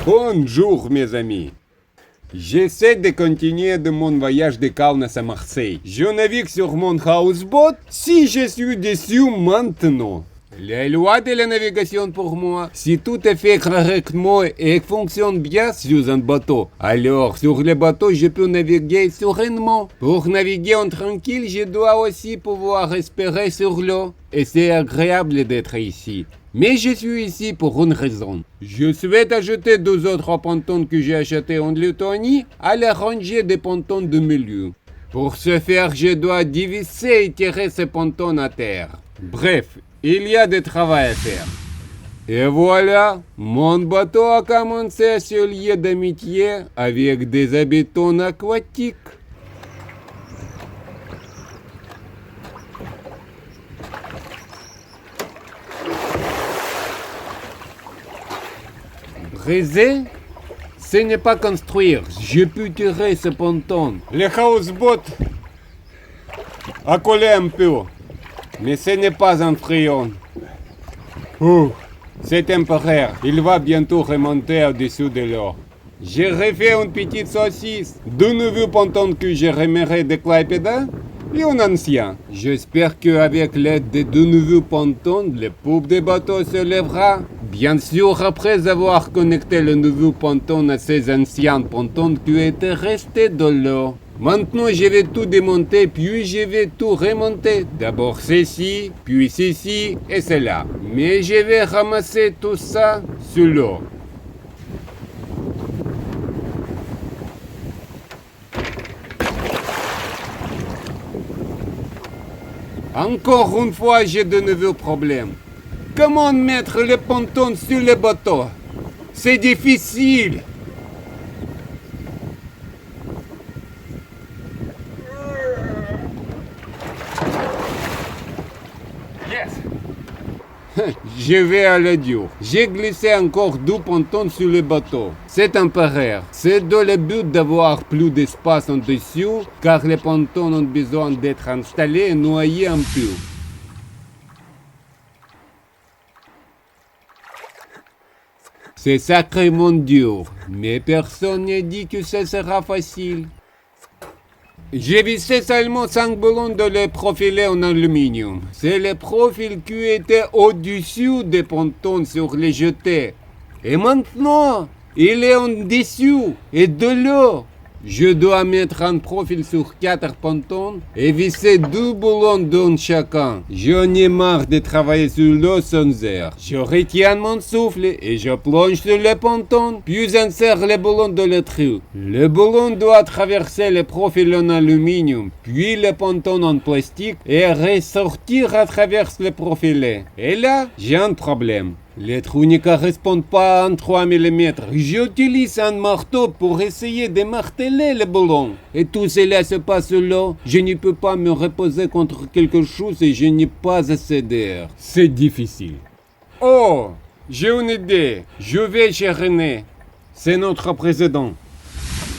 Bonjour mes amis. J'essaie de continuer de mon voyage de Kaunas à Marseille. Je navigue sur mon houseboat si je suis dessus maintenant. La loi de la navigation pour moi, si tout est fait correctement et fonctionne bien sur un bateau, alors sur le bateau je peux naviguer sereinement. Pour naviguer en tranquille, je dois aussi pouvoir respirer sur l'eau. Et c'est agréable d'être ici. Mais je suis ici pour une raison. Je souhaite ajouter 2 autres pontons que j'ai achetés en Lettonie à la rangée des pontons de milieu. Pour ce faire, je dois dévisser et tirer ces pontons à terre. Bref, il y a du travail à faire. Et voilà, mon bateau a commencé à se lier d'amitié avec des habitants aquatiques. Briser, ce n'est pas construire. Je peux tirer ce ponton. Le houseboat a collé un peu, mais ce n'est pas un fréon. C'est temporaire. Il va bientôt remonter au-dessus de l'eau. J'ai refait une petite saucisse. 2 nouveaux pontons que j'ai remirés de Klaipėda et un ancien. J'espère qu'avec l'aide des 2 nouveaux pontons, le poupe des bateaux se lèvera. Bien sûr, après avoir connecté le nouveau ponton à ces anciens pontons qui étaient restés dans l'eau. Maintenant, je vais tout démonter, puis je vais tout remonter. D'abord ceci, puis ceci et cela. Mais je vais ramasser tout ça sous l'eau. Encore une fois, j'ai de nouveaux problèmes. Comment mettre le ponton sur le bateau? C'est difficile. Je vais à la dur. J'ai glissé encore 2 pontons sur le bateau. C'est temporaire. C'est dans le but d'avoir plus d'espace en dessous, car les pontons ont besoin d'être installés et noyés un peu. C'est sacrément dur, mais personne n'a dit que ce sera facile. J'ai vissé seulement 5 boulons de le profilé en aluminium. C'est le profil qui était au-dessus des pontons sur les jetés. Et maintenant, il est en dessous et de l'eau. Je dois mettre un profil sur 4 pontons et visser 2 boulons dans chacun. J'en ai marre de travailler sur l'eau sans air. Je retiens mon souffle et je plonge sur le ponton, puis insère le boulon dans le trou. Le boulon doit traverser le profil en aluminium, puis le ponton en plastique et ressortir à travers le profilet. Et là, j'ai un problème. Les trous ne correspondent pas à 3 mm. J'utilise un marteau pour essayer de marteler le boulon. Et tout cela se passe là. Je ne peux pas me reposer contre quelque chose et je n'ai pas assez d'air. C'est difficile. Oh, j'ai une idée. Je vais chez René. C'est notre président.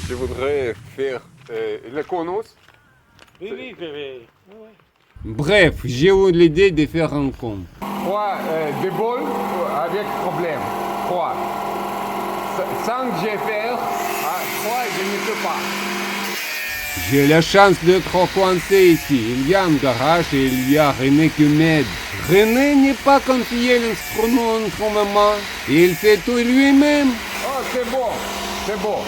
Je voudrais faire le conos. Oui. Bref, j'ai eu l'idée de faire un con. 3 de bol avec problème. 3. 5 je vais faire. 3 je ne peux pas. J'ai la chance d'être coincé ici. Il y a un garage et il y a René qui m'aide. René n'est pas confié l'instrument en ce moment. Il fait tout lui-même. Oh, c'est bon. C'est bon.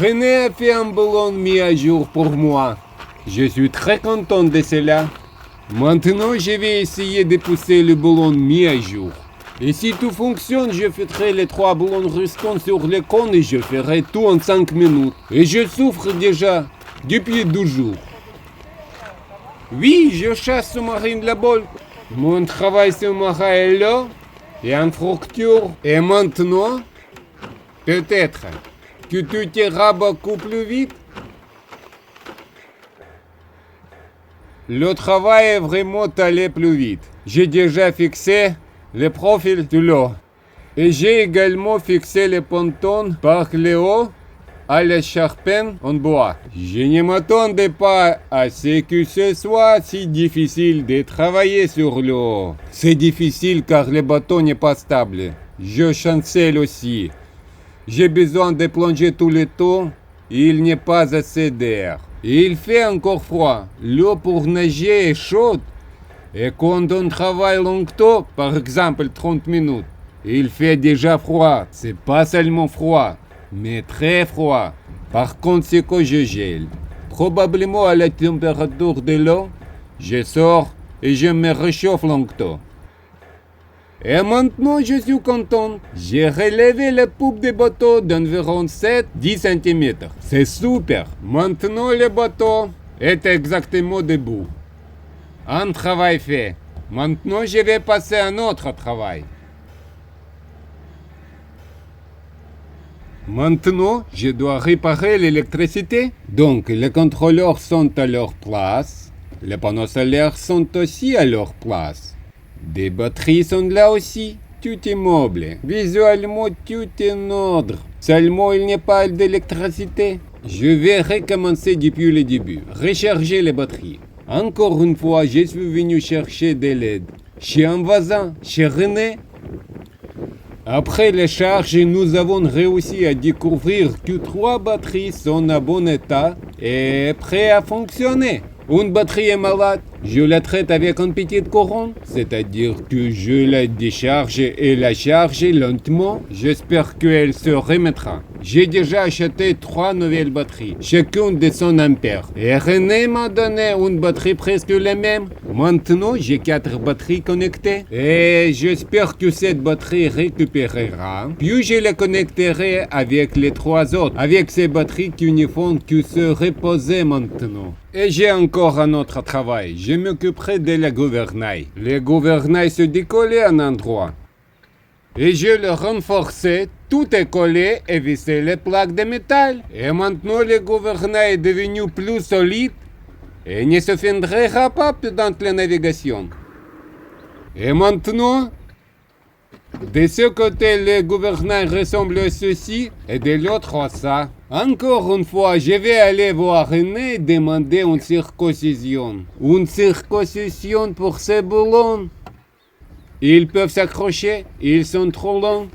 René a fait un ballon mis à jour pour moi. Je suis très content de cela. Maintenant, je vais essayer de pousser le ballon mis à jour. Et si tout fonctionne, je ferai les 3 ballons restants sur le cône et je ferai tout en 5 minutes. Et je souffre déjà depuis 12 jours. Oui, je chasse sous-marin la balle. Mon travail sous-marin est là, et en fracture. Et maintenant, peut-être que tu tireras beaucoup plus vite. Le travail est vraiment allé plus vite. J'ai déjà fixé le profil de l'eau. Et j'ai également fixé les pontons par le haut à la charpente en bois. Je ne m'attendais pas à ce que ce soit si difficile de travailler sur l'eau. C'est difficile car le bateau n'est pas stable. Je chancelle aussi. J'ai besoin de plonger tout le temps. Il n'y a pas assez d'air. Il fait encore froid. L'eau pour nager est chaude. Et quand on travaille longtemps, par exemple 30 minutes, il fait déjà froid. C'est pas seulement froid, mais très froid. Par conséquent, je gèle. Probablement à la température de l'eau, je sors et je me réchauffe longtemps. Et maintenant, je suis content. J'ai relevé la poupe du bateau d'environ 7-10 cm. C'est super. Maintenant, le bateau est exactement debout. Un travail fait. Maintenant, je vais passer à un autre travail. Maintenant, je dois réparer l'électricité. Donc, les contrôleurs sont à leur place. Les panneaux solaires sont aussi à leur place. Des batteries sont là aussi. Tout est meublé. Visuellement, tout est en ordre. Seulement, il n'y a pas d'électricité. Je vais recommencer depuis le début. Recharger les batteries. Encore une fois, je suis venu chercher de l'aide. Chez un voisin, chez René. Après les charges, nous avons réussi à découvrir que 3 batteries sont en bon état et prêtes à fonctionner. Une batterie est malade, je la traite avec un petit courant, c'est-à-dire que je la décharge et la charge lentement. J'espère qu'elle se remettra. J'ai déjà acheté 3 nouvelles batteries, chacune de 100 ampères. Et René m'a donné une batterie presque la même. Maintenant, j'ai 4 batteries connectées. Et j'espère que cette batterie récupérera. Puis je la connecterai avec les 3 autres, avec ces batteries qui ne font que se reposer maintenant. Et j'ai encore un autre travail. Je m'occuperai de la gouvernail. Le gouvernail se décollait à un endroit. Et je le renforçais, tout est collé et vissé les plaques de métal. Et maintenant le gouvernail est devenu plus solide et ne se fendra pas pendant la navigation. Et maintenant, de ce côté, le gouvernail ressemble à ceci et de l'autre à ça. Encore une fois, je vais aller voir René et demander une circoncision. Une circoncision pour ces boulons. Ils peuvent s'accrocher, ils sont trop longs.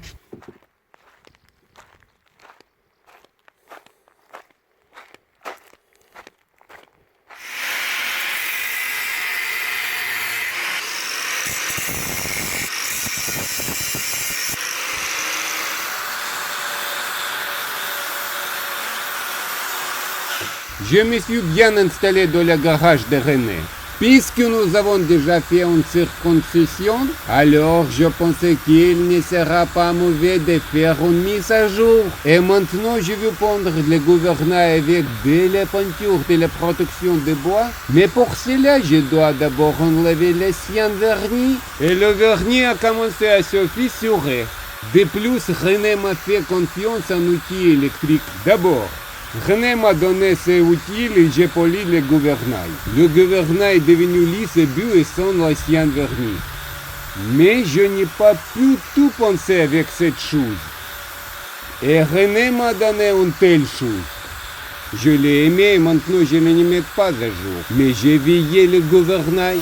Je me suis bien installé dans le garage de René. Puisque nous avons déjà fait une circoncision, alors je pensais qu'il ne sera pas mauvais de faire une mise à jour. Et maintenant, je vais pondre le gouvernail avec de la peinture de la protection de bois. Mais pour cela, je dois d'abord enlever l'ancien vernis. Et le vernis a commencé à se fissurer. De plus, René m'a fait confiance en outils électriques. D'abord, René m'a donné ces outils et j'ai poli le gouvernail. Le gouvernail est devenu lisse et bu et sans l'ancien vernis. Mais je n'ai pas pu tout penser avec cette chose. Et René m'a donné une telle chose. Je l'ai aimé et maintenant je ne le mets pas à jour. Mais j'ai veillé le gouvernail.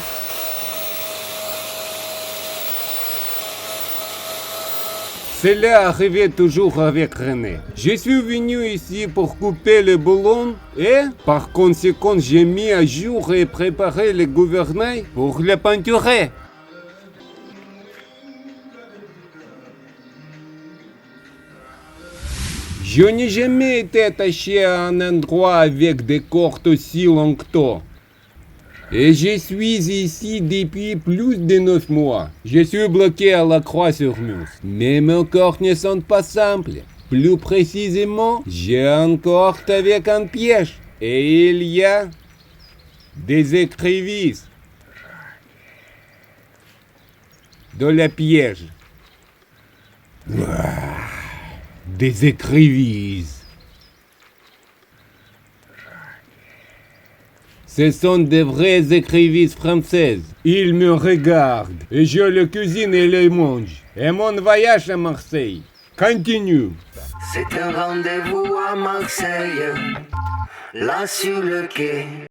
Cela arrivait toujours avec René. Je suis venu ici pour couper le boulon et, par conséquent, j'ai mis à jour et préparé le gouvernail pour le peinturer. Je n'ai jamais été attaché à un endroit avec des cordes aussi longtemps. Et je suis ici depuis plus de 9 mois. Je suis bloqué à la Croix-sur-Muse. Mais mes cordes ne sont pas simples. Plus précisément, j'ai un corde avec un piège. Et il y a des écrevisses dans le piège. Des écrevisses. Ce sont des vraies écrevisses françaises. Ils me regardent et je les cuisine et les mange. Et mon voyage à Marseille continue. C'est un rendez-vous à Marseille, là sur le quai.